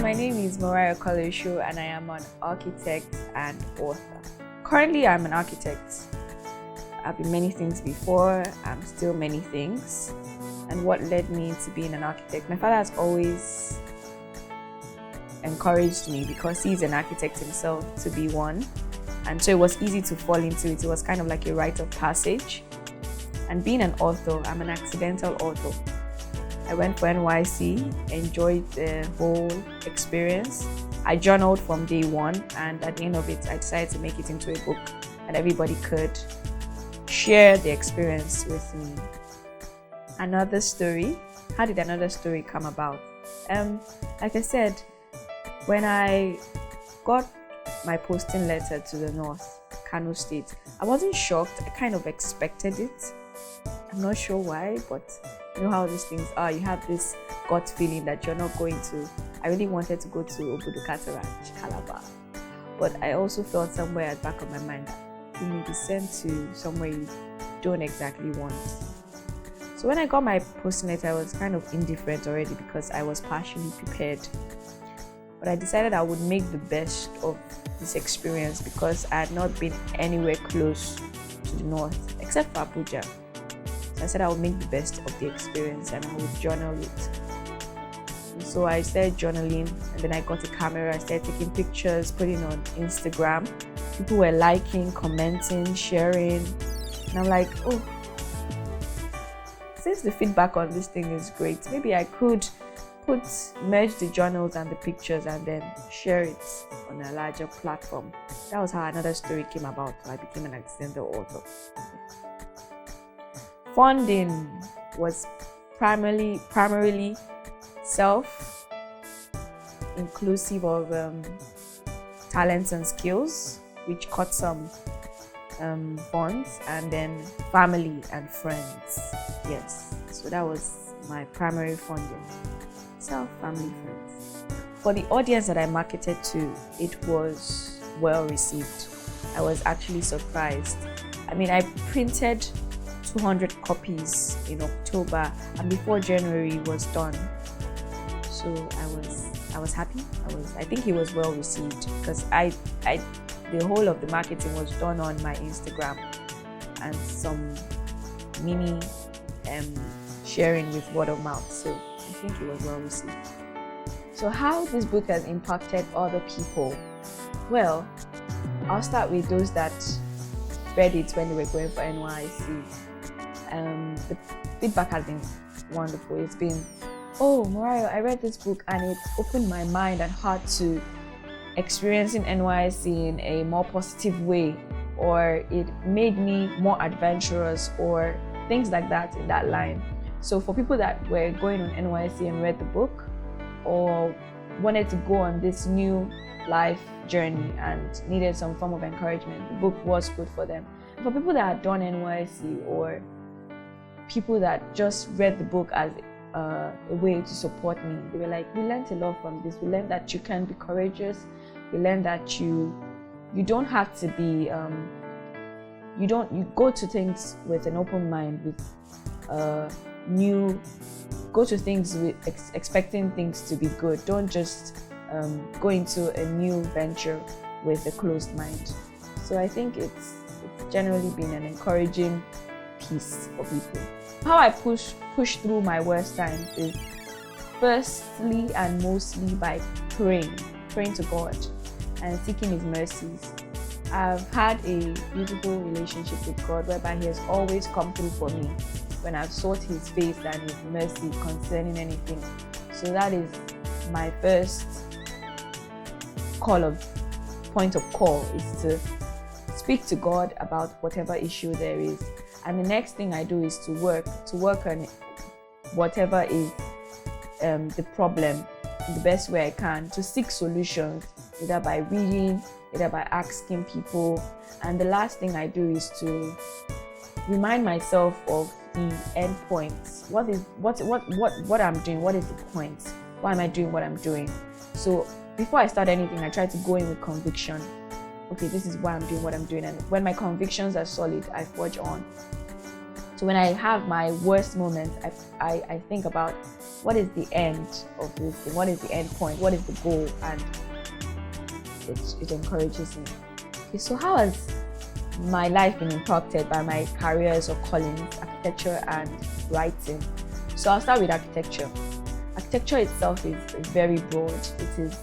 my name is Morayo Koleosho and I am an architect and author. Currently, I'm an architect. I've been many things before, I'm still many things. And what led me to being an architect? My father has always encouraged me because he's an architect himself to be one. And so it was easy to fall into it. It was kind of like a rite of passage. And being an author, I'm an accidental author. I went for NYSC, enjoyed the whole experience. I journaled from day one, and at the end of it, I decided to make it into a book and everybody could share the experience with me. Another story. How did another story come about? Like I said, when I got my posting letter to the North, Kano State, I wasn't shocked. I kind of expected it. I'm not sure why, but you know how these things are. You have this gut feeling that you're not going to. I really wanted to go to Obudukata Ranch, Calabar, but I also felt somewhere at the back of my mind that you may be sent to somewhere you don't exactly want. So when I got my posting letter, I was kind of indifferent already because I was partially prepared. But I decided I would make the best of this experience because I had not been anywhere close to the North except for Abuja. So I said I would make the best of the experience and I would journal it. And so I started journaling, and then I got a camera, I started taking pictures, putting on Instagram. People were liking, commenting, sharing. And I'm like, oh, since the feedback on this thing is great, maybe I could merge the journals and the pictures and then share it on a larger platform. That was how another story came about. I became an accidental author. Funding was primarily self-inclusive of talents and skills, which cut some funds, and then family and friends. Yes, so that was my primary funding. Family, friends. For the audience that I marketed to, it was well received. I was actually surprised. I mean, I printed 200 copies in October, and before January was done. So I was happy. I think it was well received because the whole of the marketing was done on my Instagram and some mini sharing with word of mouth. So I think it was well received. So how this book has impacted other people? Well, I'll start with those that read it when they were going for NYSC. The feedback has been wonderful. It's been, oh, Morayo, I read this book and it opened my mind and heart to experiencing NYSC in a more positive way, or it made me more adventurous, or things like that in that line. So for people that were going on NYSC and read the book or wanted to go on this new life journey and needed some form of encouragement, the book was good for them. And for people that had done NYSC or people that just read the book as a way to support me, they were like, we learned a lot from this. We learned that you can be courageous. We learned that you don't have to be, you go to things with an open mind, with go to things with expecting things to be good. Don't just go into a new venture with a closed mind. So I think it's generally been an encouraging piece for people. How I push through my worst times is firstly and mostly by praying to God and seeking His mercies. I've had a beautiful relationship with God whereby He has always come through for me when I've sought His face and His mercy concerning anything. So that is my first point of call, is to speak to God about whatever issue there is. And the next thing I do is to work on whatever is the problem the best way I can, to seek solutions, either by reading, either by asking people. And the last thing I do is to remind myself of the end points. What I'm doing, what is the point? Why am I doing what I'm doing? So before I start anything, I try to go in with conviction. Okay, this is why I'm doing what I'm doing. And when my convictions are solid, I forge on. So when I have my worst moments, I think about what is the end of this thing, what is the end point, what is the goal, and it encourages me. Okay, so how has my life been impacted by my careers or callings, architecture and writing? So I'll start with architecture. Architecture itself is very broad. It is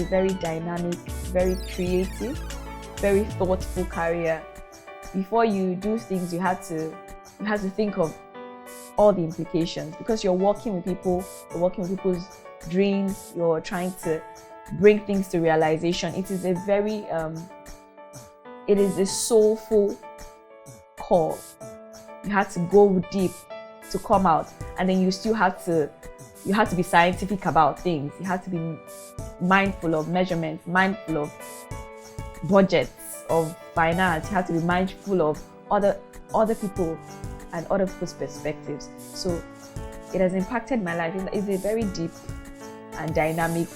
a very dynamic, very creative, very thoughtful career. Before you do things, you have to think of all the implications, because you're working with people, you're working with people's dreams, you're trying to bring things to realization. It is a very it is a soulful call. You have to go deep to come out, and then you still have to be scientific about things. You have to be mindful of measurements, mindful of budgets, of finance. You have to be mindful of other people and other people's perspectives. So it has impacted my life. It's a very deep and dynamic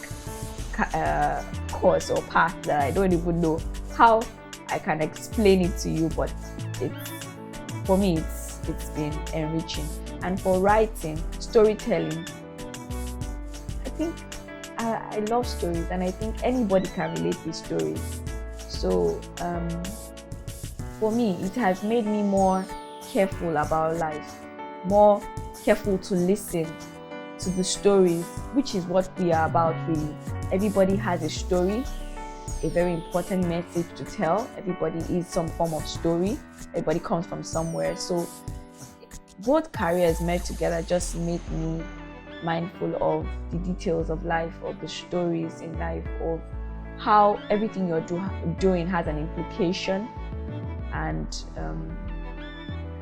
course or path that I don't even know how I can explain it to you, but for me it's been enriching. And for writing, storytelling, I think I love stories, and I think anybody can relate with stories. So for me, it has made me more careful about life, more careful to listen to the stories, which is what we are about really. Everybody has a story, a very important message to tell. Everybody is some form of story. Everybody comes from somewhere. So both careers met together just make me mindful of the details of life, of the stories in life, of how everything you're doing has an implication and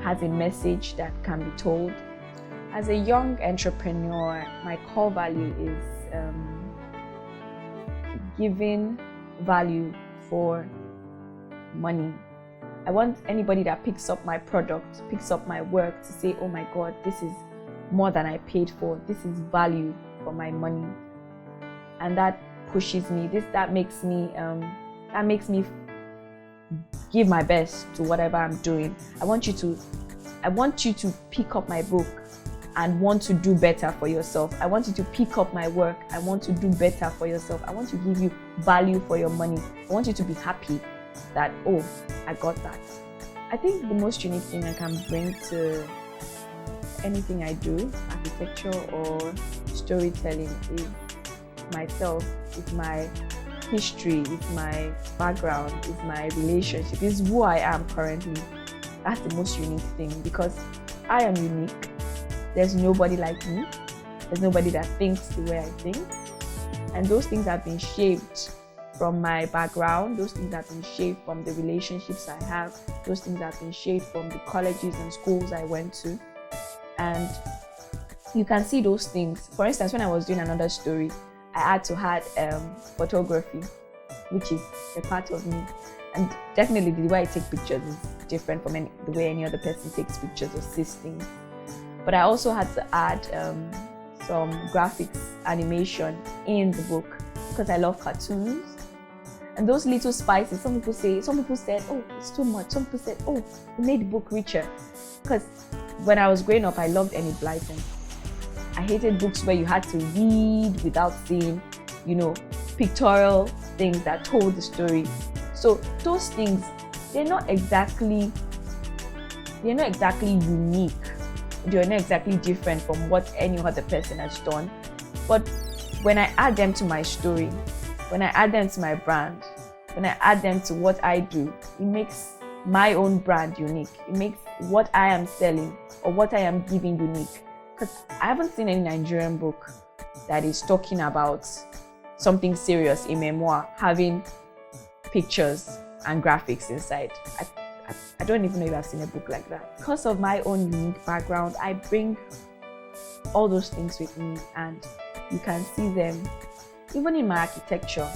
has a message that can be told. As a young entrepreneur, my core value is giving value for money. I want anybody that picks up my product, picks up my work, to say, oh my God, this is more than I paid for. This is value for my money. And that pushes me. That makes me give my best to whatever I'm doing. I want you to pick up my book and want to do better for yourself. I want you to pick up my work and want to do better for yourself. I want to give you value for your money. I want you to be happy that, oh, I got that. I think the most unique thing I can bring to anything I do, architecture or storytelling, is myself, is my history, is my background, is my relationship, is who I am currently. That's the most unique thing, because I am unique. There's nobody like me. There's nobody that thinks the way I think. And those things have been shaped from my background. Those things have been shaped from the relationships I have. Those things have been shaped from the colleges and schools I went to. And you can see those things. For instance, when I was doing another story, I had to add photography, which is a part of me. And definitely the way I take pictures is different from the way any other person takes pictures or sees things. But I also had to add some graphics, animation in the book, because I love cartoons. And those little spices, some people said, oh, it's too much. Some people said, oh, it made the book richer. Because when I was growing up, I loved Enid Blyton. I hated books where you had to read without seeing, pictorial things that told the story. So those things, they're not exactly unique. They're not exactly different from what any other person has done. But when I add them to my story, when I add them to my brand, when I add them to what I do, it makes my own brand unique. It makes what I am selling or what I am giving unique. Because I haven't seen any Nigerian book that is talking about something serious, a memoir, having pictures and graphics inside. I don't even know if I've seen a book like that. Because of my own unique background, I bring all those things with me, and you can see them. Even in my architecture,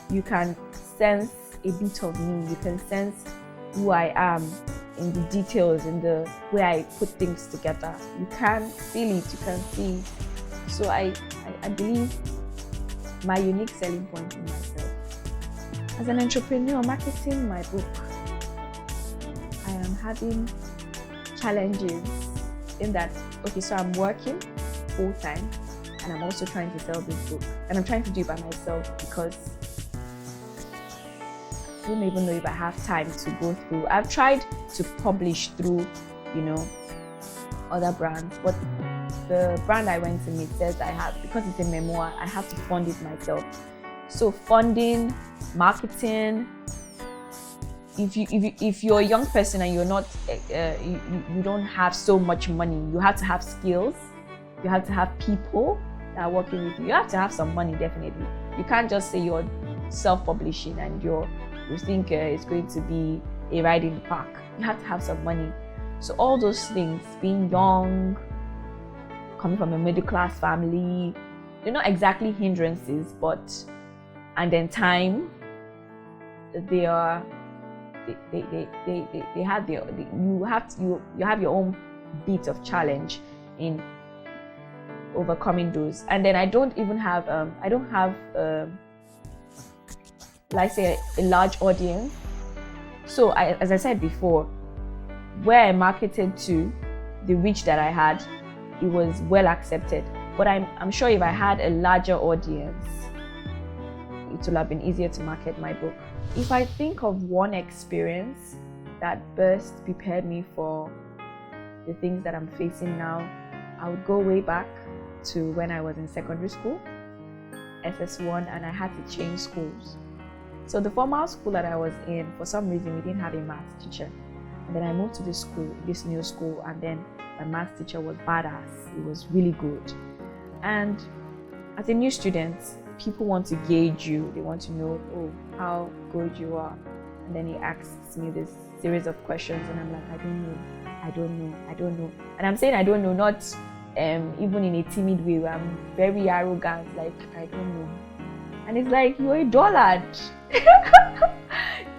you can sense a bit of me. You can sense who I am in the details, in the way I put things together. You can feel it, you can see it. So I believe my unique selling point in myself. As an entrepreneur marketing my book, I am having challenges in that, okay, so I'm working full time and I'm also trying to sell this book, and I'm trying to do it by myself because I don't even know if I have time to go through. I've tried to publish through, other brands, but the brand I went to meet says because it's a memoir, I have to fund it myself. So funding, marketing, if you're a young person and you're not, you don't have so much money, you have to have skills, you have to have people that are working with you. You have to have some money, definitely. You can't just say you're self-publishing and you think it's going to be a ride in the park. You have to have some money. So all those things, being young, coming from a middle class family, they're not exactly hindrances, and then time, you have your own bit of challenge in overcoming those. And then I don't have let's say a large audience. So as I said before, where I marketed to, the reach that I had, it was well accepted. But I'm sure if I had a larger audience, it would have been easier to market my book. If I think of one experience that best prepared me for the things that I'm facing now, I would go way back to when I was in secondary school, SS1, and I had to change schools. So the formal school that I was in, for some reason, we didn't have a math teacher. And then I moved to this new school, and then my math teacher was badass. It was really good. And as a new student, people want to gauge you. They want to know, how good you are. And then he asks me this series of questions, and I'm like, I don't know. And I'm saying I don't know, not even in a timid way where I'm very arrogant, like, I don't know. And it's like, you're a dullard.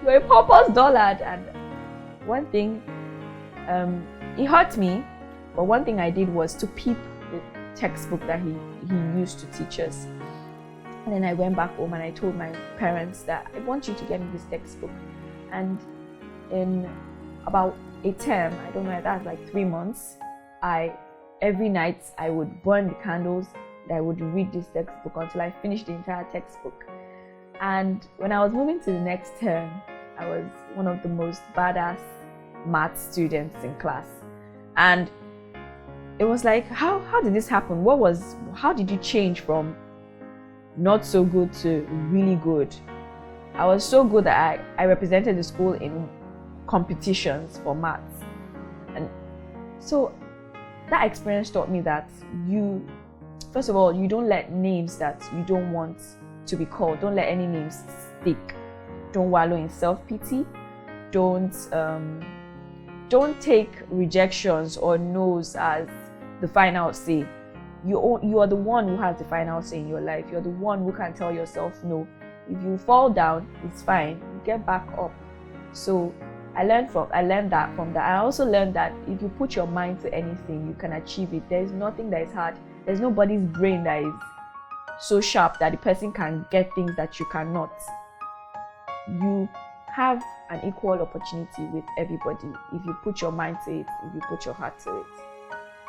You're a purpose dullard. And one thing, it hurt me, but one thing I did was to peep the textbook that he used to teach us. And then I went back home and I told my parents that I want you to get me this textbook. And in about a term, I don't know, that's like 3 months, every night I would burn the candles and I would read this textbook until I finished the entire textbook. And when I was moving to the next term, I was one of the most badass math students in class. And it was like, how did this happen? How did you change from not so good to really good? I was so good that I represented the school in competitions for maths. And so that experience taught me that first of all, you don't let names that you don't want to be called, don't let any names stick. Don't wallow in self-pity. Don't take rejections or no's as the final say. You are the one who has the final say in your life. You're the one who can tell yourself no. If you fall down, it's fine. You get back up. So I learned that from that. I also learned that if you put your mind to anything, you can achieve it. There's nothing that is hard. There's nobody's brain that is so sharp that the person can get things that you cannot. You have an equal opportunity with everybody if you put your mind to it, if you put your heart to it.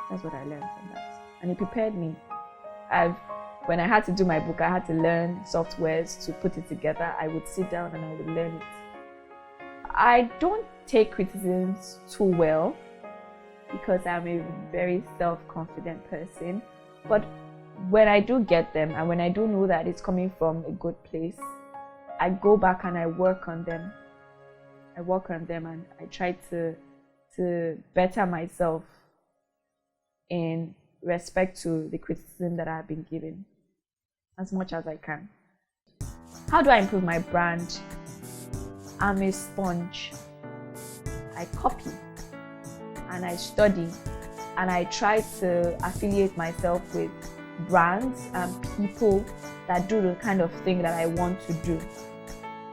That's what I learned from that. And it prepared me. When I had to do my book, I had to learn softwares to put it together. I would sit down and I would learn it. I don't take criticisms too well because I'm a very self-confident person. But when I do get them and when I do know that it's coming from a good place, I go back and I work on them. And I try to better myself in respect to the criticism that I've been given as much as I can. How do I improve my brand? I'm a sponge. I copy and I study and I try to affiliate myself with brands and people that do the kind of thing that I want to do.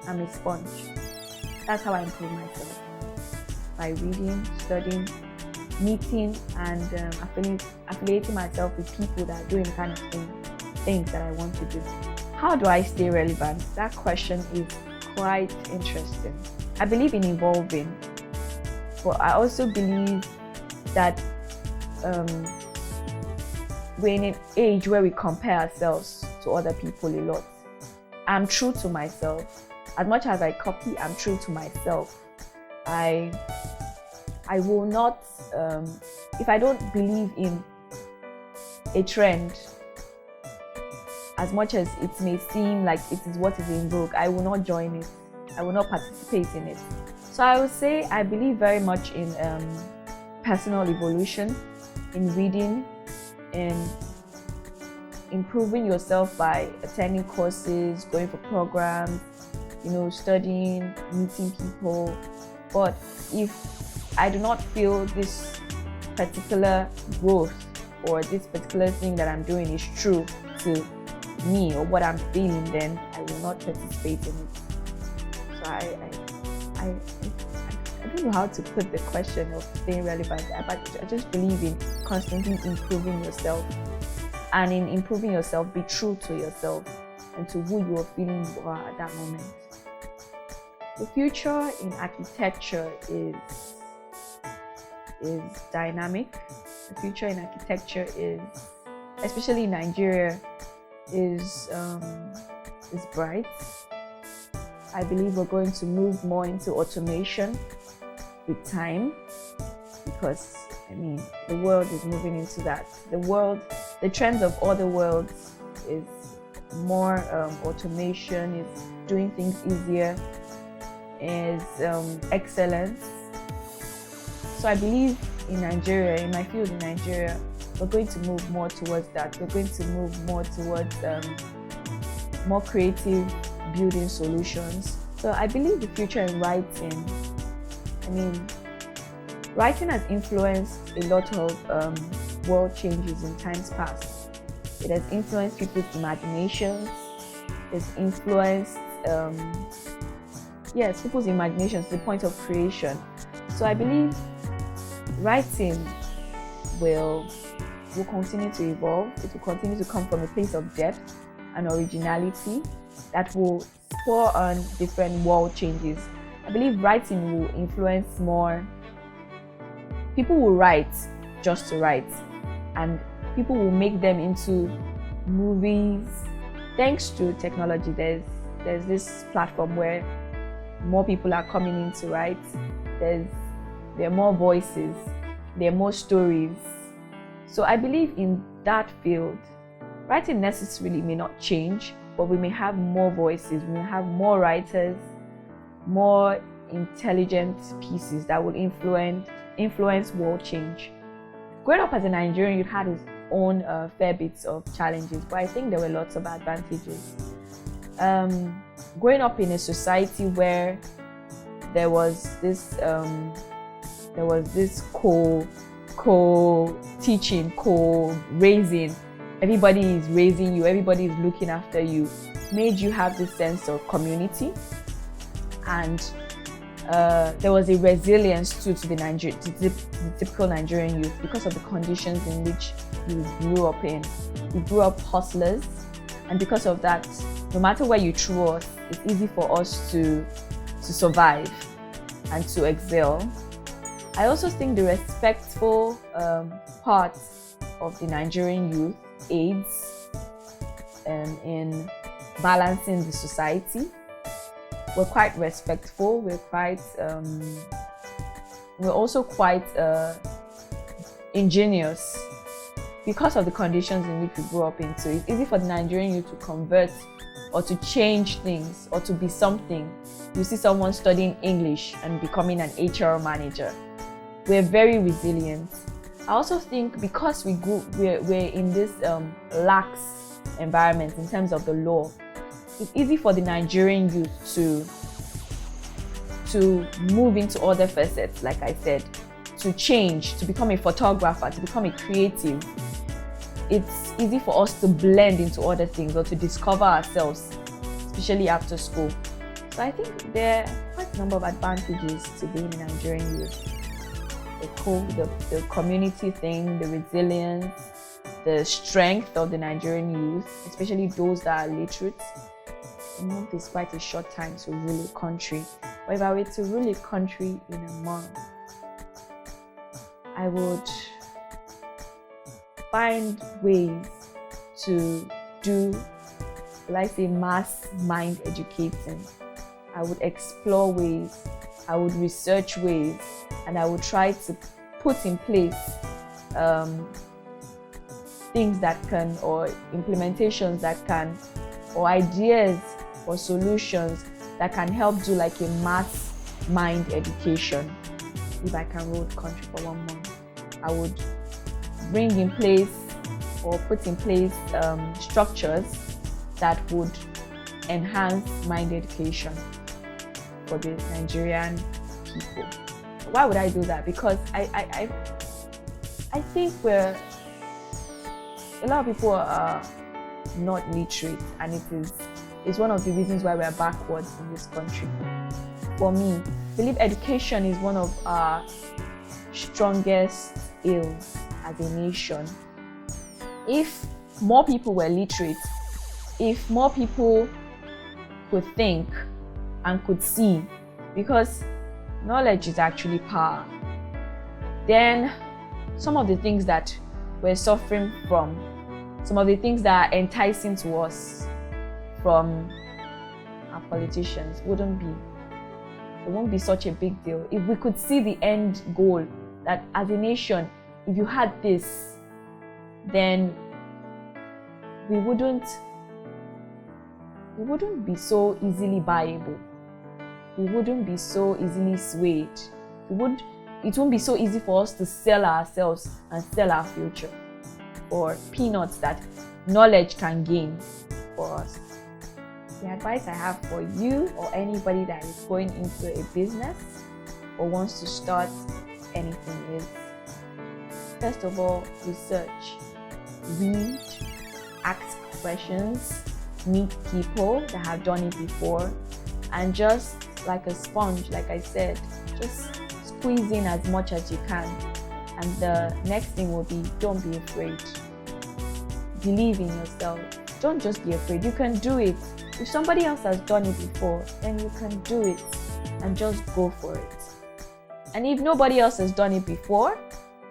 I'm a sponge. That's how I improve myself. By reading, studying, meeting, and affiliating myself with people that are doing the kind of things that I want to do. How do I stay relevant? That question is quite interesting. I believe in evolving, but I also believe that we're in an age where we compare ourselves to other people a lot. I'm true to myself. As much as I copy, I'm true to myself. I will not, if I don't believe in a trend, as much as it may seem like it is what is in vogue, I will not join it. I will not participate in it. So I would say I believe very much in personal evolution, in reading, in improving yourself by attending courses, going for programs, studying, meeting people. But if I do not feel this particular growth or this particular thing that I'm doing is true to me or what I'm feeling, then I will not participate in it. So I don't know how to put the question of staying relevant, but I just believe in constantly improving yourself. And in improving yourself, be true to yourself and to who you are feeling you are at that moment. The future in architecture is dynamic. The future in architecture is, especially in Nigeria, is bright. I believe we're going to move more into automation with time, because the world is moving into that. The trends of other worlds is more automation, is doing things easier, is excellence. So I believe in Nigeria, in my field in Nigeria, we're going to move more towards that. We're going to move more towards more creative building solutions. So I believe the future in writing, writing has influenced a lot of world changes in times past. It has influenced people's imaginations. It's influenced people's imaginations to the point of creation. So I believe writing will continue to evolve. It will continue to come from a place of depth and originality that will spur on different world changes. I believe writing will influence more. People will write just to write, and people will make them into movies. Thanks to technology, there's this platform where more people are coming in to write. There are more voices, there are more stories. So I believe in that field, writing necessarily may not change, but we may have more voices, we may have more writers, more intelligent pieces that will influence world change. Growing up as a Nigerian, you had its own fair bits of challenges, but I think there were lots of advantages. Growing up in a society where there was this co-teaching, co-raising, everybody is raising you, everybody is looking after you, made you have this sense of community. And there was a resilience to the typical Nigerian youth because of the conditions in which you grew up in. We grew up hustlers, and because of that, no matter where you threw us, it's easy for us to survive and to excel. I also think the respectful part of the Nigerian youth aids in balancing the society. We're quite respectful. We're also quite ingenious because of the conditions in which we grew up into. It's easy for the Nigerian youth to convert or to change things or to be something. You see someone studying English and becoming an HR manager. We're very resilient. I also think because we're in this lax environment in terms of the law, it's easy for the Nigerian youth to move into other facets, like I said, to change, to become a photographer, to become a creative. It's easy for us to blend into other things or to discover ourselves, especially after school. So I think there are quite a number of advantages to being a Nigerian youth. The community thing, the resilience, the strength of the Nigerian youth, especially those that are literate. A month is quite a short time to rule a country. But if I were to rule a country in a month, I would find ways to do, like say, mass mind educating. I would explore ways, I would research ways, and I would try to put in place things that can, or implementations that can, or ideas or solutions that can help do like a mass mind education. If I can rule the country for 1 month, I would bring in place or put in place structures that would enhance mind education for the Nigerian people. Why would I do that? Because I think a lot of people are not literate, and it's one of the reasons why we're backwards in this country. For me, I believe education is one of our strongest ills as a nation. If more people were literate, if more people could think and could see, because knowledge is actually power, then some of the things that we're suffering from, some of the things that are enticing to us from our politicians it won't be such a big deal. If we could see the end goal, that as a nation, if you had this, then we wouldn't be so easily buyable. We wouldn't be so easily swayed. It won't be so easy for us to sell ourselves and sell our future for peanuts that knowledge can gain for us. The advice I have for you or anybody that is going into a business or wants to start anything is, first of all, research, read, ask questions, meet people that have done it before, and just like a sponge, like I said, just squeeze in as much as you can. And the next thing will be, don't be afraid. Believe in yourself. Don't just be afraid. You can do it. If somebody else has done it before, then you can do it, and just go for it. And if nobody else has done it before,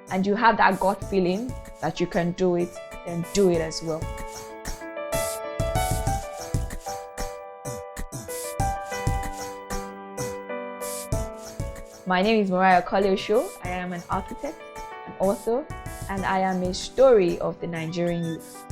and you have that gut feeling that you can do it, then do it as well. My name is Morayo Koleosho. I am an architect, an author, and I am a story of the Nigerian youth.